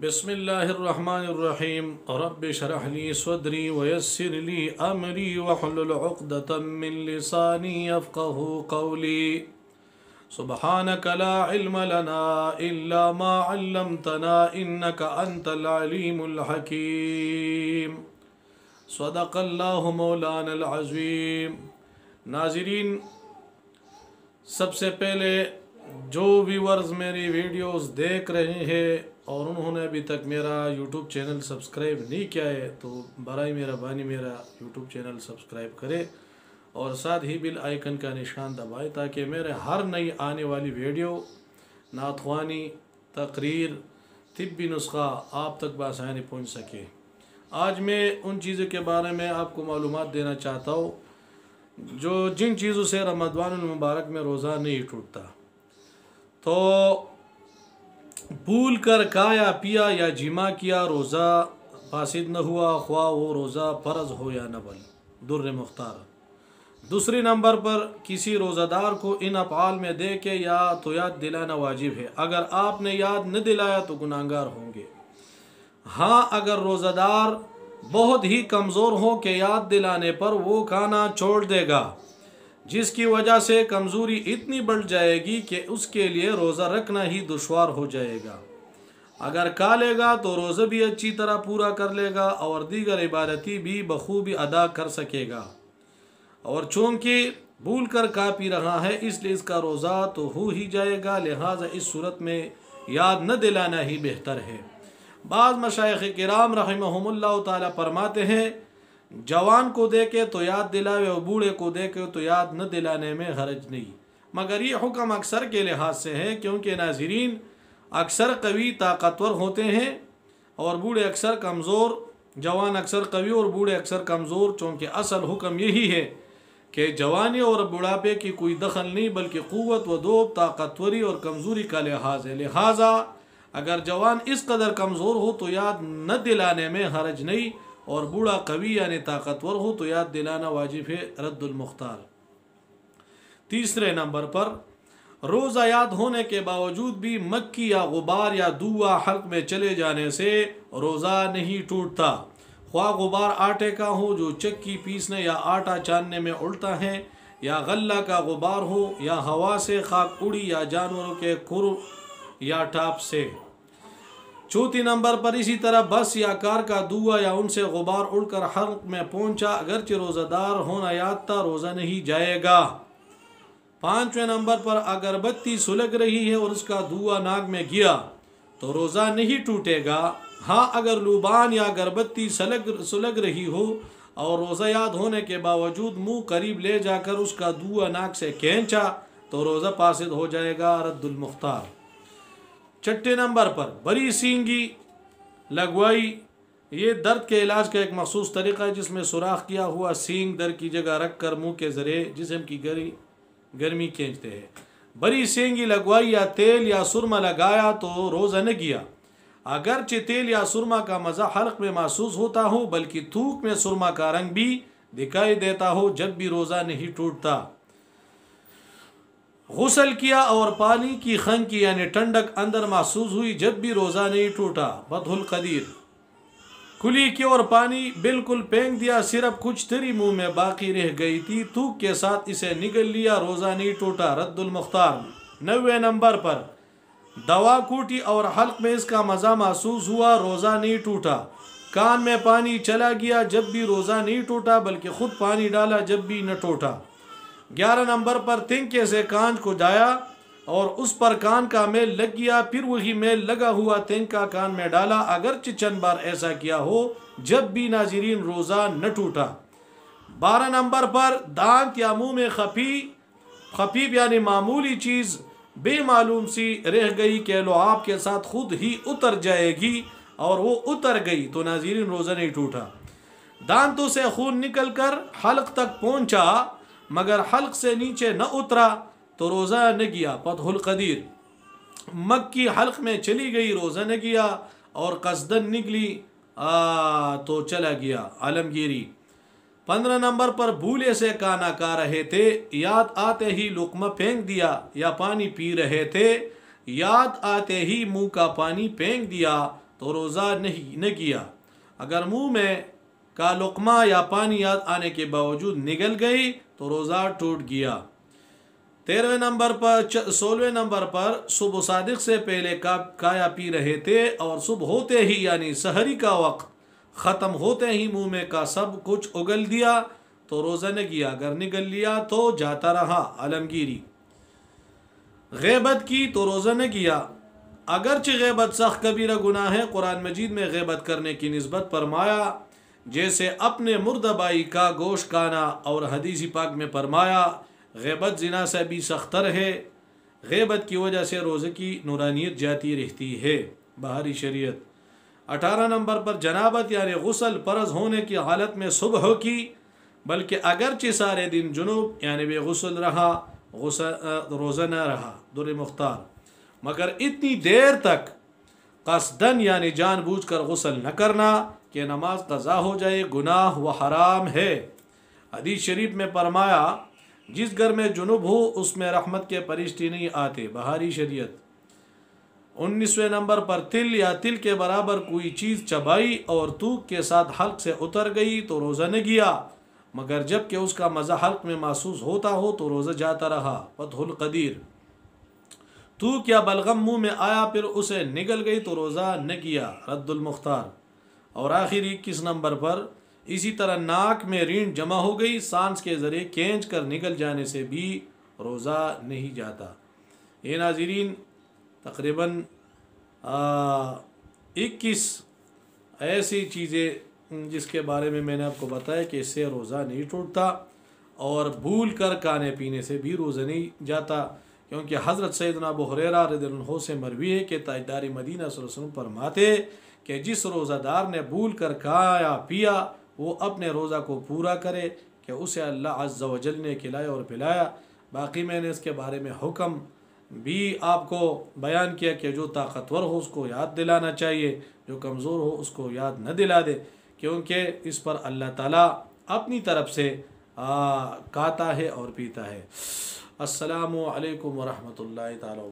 بسم اللہ الرحمن الرحیم رب اشرح لی صدری ویسر لی امری واحلل عقدۃ من لسانی یفقهوا قولی سبحانک لا علم لنا الا ما علمتنا انک انت العلیم الحکیم صدق اللہ مولانا العظیم۔ ناظرین، سب سے پہلے جو ویورز میری ویڈیوز دیکھ رہے ہیں اور انہوں نے ابھی تک میرا یوٹیوب چینل سبسکرائب نہیں کیا ہے تو برائے مہربانی میرا یوٹیوب چینل سبسکرائب کرے اور ساتھ ہی بیل آئیکن کا نشان دبائے تاکہ میرے ہر نئی آنے والی ویڈیو، نعت خوانی، تقریر، طبی نسخہ آپ تک بآسانی پہنچ سکے۔ آج میں ان چیزوں کے بارے میں آپ کو معلومات دینا چاہتا ہوں جن چیزوں سے رمضان المبارک میں روزہ نہیں ٹوٹتا۔ تو بھول کر کھایا پیا یا جمع کیا روزہ فاسد نہ ہوا، خواہ وہ روزہ فرض ہو یا نفل۔ در مختار۔ دوسری نمبر پر کسی روزہ دار کو ان افعال میں دے کے یا تو یاد دلانا واجب ہے۔ اگر آپ نے یاد نہ دلایا تو گناہگار ہوں گے۔ ہاں، اگر روزہ دار بہت ہی کمزور ہو کہ یاد دلانے پر وہ کھانا چھوڑ دے گا، جس کی وجہ سے کمزوری اتنی بڑھ جائے گی کہ اس کے لیے روزہ رکھنا ہی دشوار ہو جائے گا۔ اگر کھا لے گا تو روزہ بھی اچھی طرح پورا کر لے گا اور دیگر عبادتی بھی بخوبی ادا کر سکے گا، اور چونکہ بھول کر کھا پی رہا ہے اس لیے اس کا روزہ تو ہو ہی جائے گا، لہٰذا اس صورت میں یاد نہ دلانا ہی بہتر ہے۔ بعض مشائخ کرام رحمہم اللہ تعالی فرماتے ہیں جوان کو دے کے تو یاد دلاوے اور بوڑھے کو دے کے تو یاد نہ دلانے میں حرج نہیں، مگر یہ حکم اکثر کے لحاظ سے ہے کیونکہ ناظرین اکثر قوی طاقتور ہوتے ہیں اور بوڑھے اکثر کمزور، جوان اکثر قوی اور بوڑھے اکثر کمزور، چونکہ اصل حکم یہی ہے کہ جوانی اور بڑھاپے کی کوئی دخل نہیں بلکہ قوت و دوب، طاقتوری اور کمزوری کا لحاظ ہے۔ لہٰذا اگر جوان اس قدر کمزور ہو تو یاد نہ دلانے میں حرج نہیں، اور بوڑھا قوی یعنی طاقتور ہو تو یاد دلانا واجب ہے۔ رد المختار۔ تیسرے نمبر پر روزہ یاد ہونے کے باوجود بھی مکھی یا غبار یا دوا حلق میں چلے جانے سے روزہ نہیں ٹوٹتا، خواہ غبار آٹے کا ہو جو چکی پیسنے یا آٹا چاننے میں اڑتا ہے، یا غلہ کا غبار ہو، یا ہوا سے خاک اڑی، یا جانوروں کے کھر یا ٹاپ سے۔ چوتھی نمبر پر اسی طرح بس یا کار کا دوا یا ان سے غبار اڑ کر حلق میں پہنچا، اگرچہ روزہ دار ہونا یاد تھا روزہ نہیں جائے گا۔ پانچویں نمبر پر اگر بتی سلگ رہی ہے اور اس کا دوا ناک میں گیا تو روزہ نہیں ٹوٹے گا۔ ہاں، اگر لوبان یا اگربتی سلگ رہی ہو اور روزہ یاد ہونے کے باوجود منہ قریب لے جا کر اس کا دوا ناک سے کھینچا تو روزہ فاسد ہو جائے گا۔ رد المختار۔ چھٹے نمبر پر بری سینگی لگوائی، یہ درد کے علاج کا ایک مخصوص طریقہ ہے جس میں سوراخ کیا ہوا سینگ در کی جگہ رکھ کر منہ کے ذریعے جسم کی گرمی کھینچتے ہیں۔ بری سینگی لگوائی یا تیل یا سرما لگایا تو روزہ نہ گیا، اگرچہ تیل یا سرما کا مزہ حلق میں محسوس ہوتا ہو بلکہ تھوک میں سرما کا رنگ بھی دکھائی دیتا ہو، جب بھی روزہ نہیں ٹوٹتا۔ غسل کیا اور پانی کی خنکی یعنی ٹھنڈک اندر محسوس ہوئی، جب بھی روزہ نہیں ٹوٹا۔ فتح القدیر۔ کلی کی اور پانی بالکل پھینک دیا، صرف کچھ تری منہ میں باقی رہ گئی تھی، تھوک کے ساتھ اسے نگل لیا، روزہ نہیں ٹوٹا۔ رد المختار۔ 9ویں نمبر پر دوا کوٹی اور حلق میں اس کا مزہ محسوس ہوا، روزہ نہیں ٹوٹا۔ کان میں پانی چلا گیا، جب بھی روزہ نہیں ٹوٹا بلکہ خود پانی ڈالا، جب بھی نہ ٹوٹا۔ 11 نمبر پر تنکے سے کان کو دایا اور اس پر کان کا میل لگ گیا، پھر وہی میل لگا ہوا تنکا کان میں ڈالا، اگرچہ چند بار ایسا کیا ہو، جب بھی ناظرین روزہ نہ ٹوٹا۔ 12 نمبر پر دانت یا منہ میں خفیف یعنی معمولی چیز بے معلوم سی رہ گئی کہ لعاب کے ساتھ خود ہی اتر جائے گی اور وہ اتر گئی تو ناظرین روزہ نہیں ٹوٹا۔ دانتوں سے خون نکل کر حلق تک پہنچا مگر حلق سے نیچے نہ اترا تو روزہ نہ گیا۔ فتح القدیر۔ مکھی حلق میں چلی گئی، روزہ نہ گیا، اور قصدن نکلی تو چلا گیا۔ عالمگیری۔ 15 نمبر پر بھولے سے کھانا کھا رہے تھے، یاد آتے ہی لقمہ پھینک دیا، یا پانی پی رہے تھے، یاد آتے ہی منہ کا پانی پھینک دیا تو روزہ نہ کیا. اگر منہ میں کا لقمہ یا پانی یاد آنے کے باوجود نگل گئی تو روزہ ٹوٹ گیا. 16ویں نمبر پر صبح صادق سے پہلے کایا پی رہے تھے اور صبح ہوتے ہی یعنی سحری کا وقت ختم ہوتے ہی منہ میں کا سب کچھ اگل دیا تو روزہ نہ کیا. اگر نگل لیا تو جاتا رہا. عالمگیری. غیبت کی تو روزہ نہ کیا. اگرچہ غیبت سخت کبیرہ گناہ ہے. قرآن مجید میں غیبت کرنے کی نسبت فرمایا جیسے اپنے مردہ بھائی کا گوشت کھانا، اور حدیث پاک میں فرمایا غیبت زنا سے بھی سختر ہے. غیبت کی وجہ سے روزے کی نورانیت جاتی رہتی ہے. بہاری شریعت. 18 نمبر پر جنابت یعنی غسل فرض ہونے کی حالت میں صبح کی، بلکہ اگرچہ سارے دن جنوب یعنی بے غسل رہا روزہ نہ رہا. در مختار. مگر اتنی دیر تک قصدن یعنی جان بوجھ کر غسل نہ کرنا کہ نماز قضا ہو جائے گناہ و حرام ہے. حدیث شریف میں فرمایا جس گھر میں جنوب ہو اس میں رحمت کے فرشتے نہیں آتے. بہاری شریعت. 19ویں نمبر پر تل یا تل کے برابر کوئی چیز چبائی اور تھوک کے ساتھ حلق سے اتر گئی تو روزہ نہ گیا، مگر جب کہ اس کا مزہ حلق میں محسوس ہوتا ہو تو روزہ جاتا رہا. فتح القدیر. تھوک یا بلغم منہ میں آیا پھر اسے نگل گئی تو روزہ نہ کیا. رد المختار. اور آخر 21 نمبر پر اسی طرح ناک میں رینٹ جمع ہو گئی، سانس کے ذریعے کھینچ کر نکل جانے سے بھی روزہ نہیں جاتا. یہ ناظرین تقریباً 21 ایسی چیزیں جس کے بارے میں نے آپ کو بتایا کہ اس سے روزہ نہیں ٹوٹتا، اور بھول کر کھانے پینے سے بھی روزہ نہیں جاتا، کیونکہ حضرت سیدنا ابو ہریرہ رضی اللہ عنہ سے مروی ہے کہ تاجدار مدینہ صلی اللہ علیہ وسلم فرماتے کہ جس روزہ دار نے بھول کر کھایا پیا وہ اپنے روزہ کو پورا کرے کہ اسے اللہ عز و جل نے کھلایا اور پلایا. باقی میں نے اس کے بارے میں حکم بھی آپ کو بیان کیا کہ جو طاقتور ہو اس کو یاد دلانا چاہیے، جو کمزور ہو اس کو یاد نہ دلا دے، کیونکہ اس پر اللہ تعالیٰ اپنی طرف سے کھاتا ہے اور پیتا ہے. السلام علیکم ورحمۃ اللہ تعالیٰ.